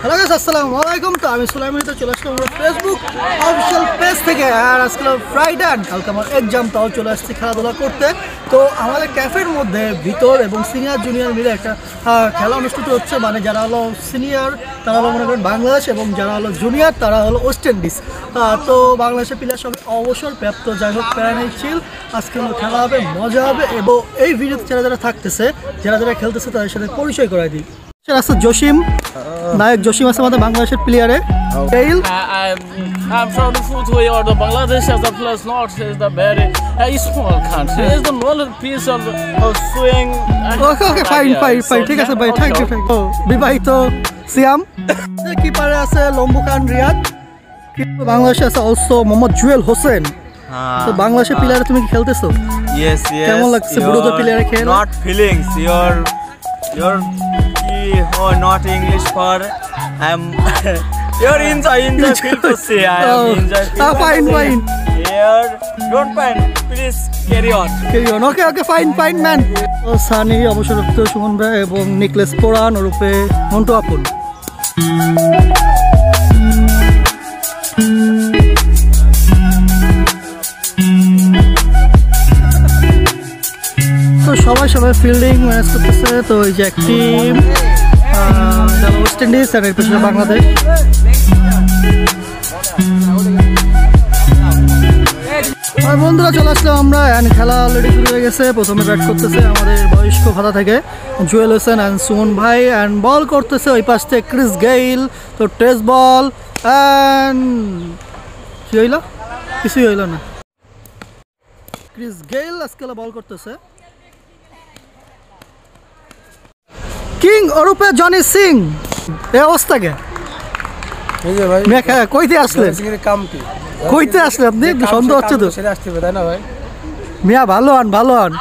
Hello guys, আসসালামু আলাইকুম। তো আমি সুলাইমান, তো চলে আসলাম আমার ফেসবুক অফিসিয়াল পেজ থেকে। আর আজকে ফ্রাইডে, কালকে আমার এক্সাম, তাও চলে আসছি খেলাধুলা করতে। তো আমাদের ক্যাফের মধ্যে ভিতর এবং সিনিয়র জুনিয়র মিলে একটা খেলা অনুষ্ঠিত হচ্ছে। মানে যারা হলো সিনিয়র তারা হলো মনে করেন বাংলাদেশ, এবং যারা হলো জুনিয়র তারা হলো ওয়েস্ট ইন্ডিজ। তো বাংলাদেশের প্লেয়ার সব অবসরপ্রাপ্ত, যাই হোক প্যারানাই চিল। আজকে হলো খেলা হবে, মজা হবে। এবং এই ভিডিওতে যারা যারা থাকতেছে, যারা যারা খেলতেছে তাদের সাথে পরিচয় করাই দিই। আছে জসিম, নায়ক জসিম আছে আমাদের বাংলাদেশের প্লেয়ারে। I'm from the footwear or the Bangladesh as a plus not is the very small country. It's the only piece of swing. Okay, fine. ঠিক আছে ভাই, থ্যাংক ইউ। বিবাহিত সিয়াম, কিপারে আছে লম্বু খান রিয়াদ, বাংলাদেশে আছে অলসো মোহাম্মদ জুয়েল হোসেন। তো বাংলাদেশের প্লেয়ারে তুমি কি খেলতেছো? Yes. কেমন লাগছে বুড়ো প্লেয়ারে খেলে? Not feelings. You're not English for you're enjoy feel to say I am enjoy. Fine. Here, don't mind. Please carry on. Okay, fine man. Sunny অবসরপ্রাপ্ত সুমন ভাই এবং নিকলেস পোরান ওরূপে মন্টু আপন। তো সবাই ফিল্ডিং ম্যানেজ করতেছে। তো এই যে এক টিম ওয়েস্ট ইন্ডিজ আর এর পেছনে বাংলাদেশ। আর বন্ধুরা চলে আসলাম আমরা, খেলা অলরেডি শুরু হয়ে গেছে। প্রথমে ব্যাট করতেছে আমাদের বয়স্ক ভাতা থেকে জুয়েল হোসেন অ্যান্ড সুমন ভাই, অ্যান্ড বল করতেছে ওই পাশ থেকে ক্রিস গেইল। তো টেস্ট বল অ্যান্ড কি হইল? কিছুই হইল না। ক্রিস গেইল আজকে বল করতেছে। কিং ওরূপে জনি সিং, এই অবস্থাকে কইতে আসলেন? কইতে আসলে আপনি সন্দেহ হচ্ছে তো? মিয়া ভালো আন।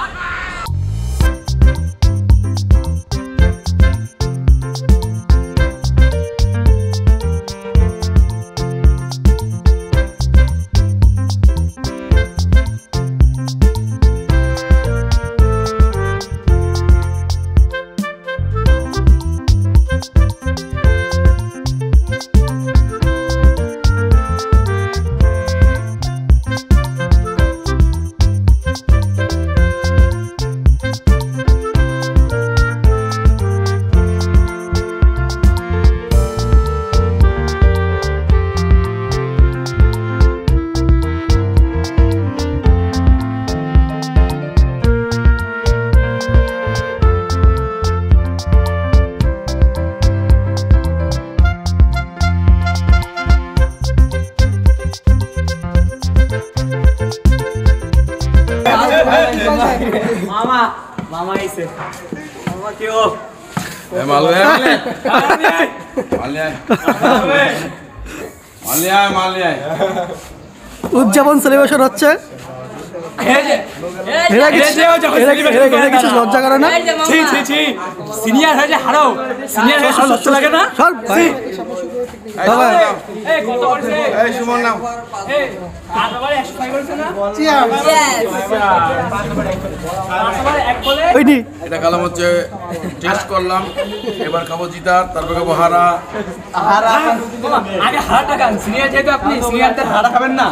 Mama ise. Mama kyo? উদযাপন সেলিব্রেশন হচ্ছে। লজ্জা করে না? সিনিয়র হয়ে হারাও, সিনিয়র হয়ে লজ্জা লাগে না? এটা কালাম হচ্ছে টেস্ট করলাম, এবার খাবো জিতার, তারপর খাবো হারা। আগে হারাটা খান, সিনিয়র যেহেতু আপনি সিনিয়রদের হারা খাবেন না,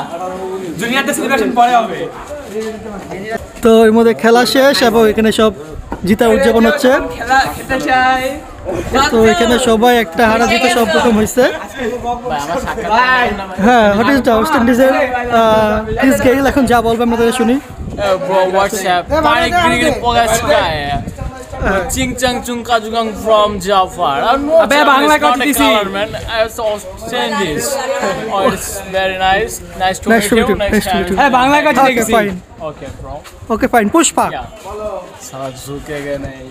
জুনিয়রদের সেলিব্রেশন পরে হবে। তো এর মধ্যে খেলা শেষ এবং এখানে সব জিতা উদযাপন হচ্ছে। তো এখানে সবাই একটা হারা জিতে সব রকম হয়েছে। হ্যাঁ, ওয়েস্ট ইন্ডিজের ক্রিস গেইল এখন যা বলবে আমরা তাদের শুনি। Chingchang Chungkajungang from Jafar. Abe Bangla ka tisi. It's Chinese. Oh, it's very nice. Nice to meet you. Next time. Hey, Bangla ka tisi. Okay, bro. Okay, fine. Pushpa. Sara jhukega nahi.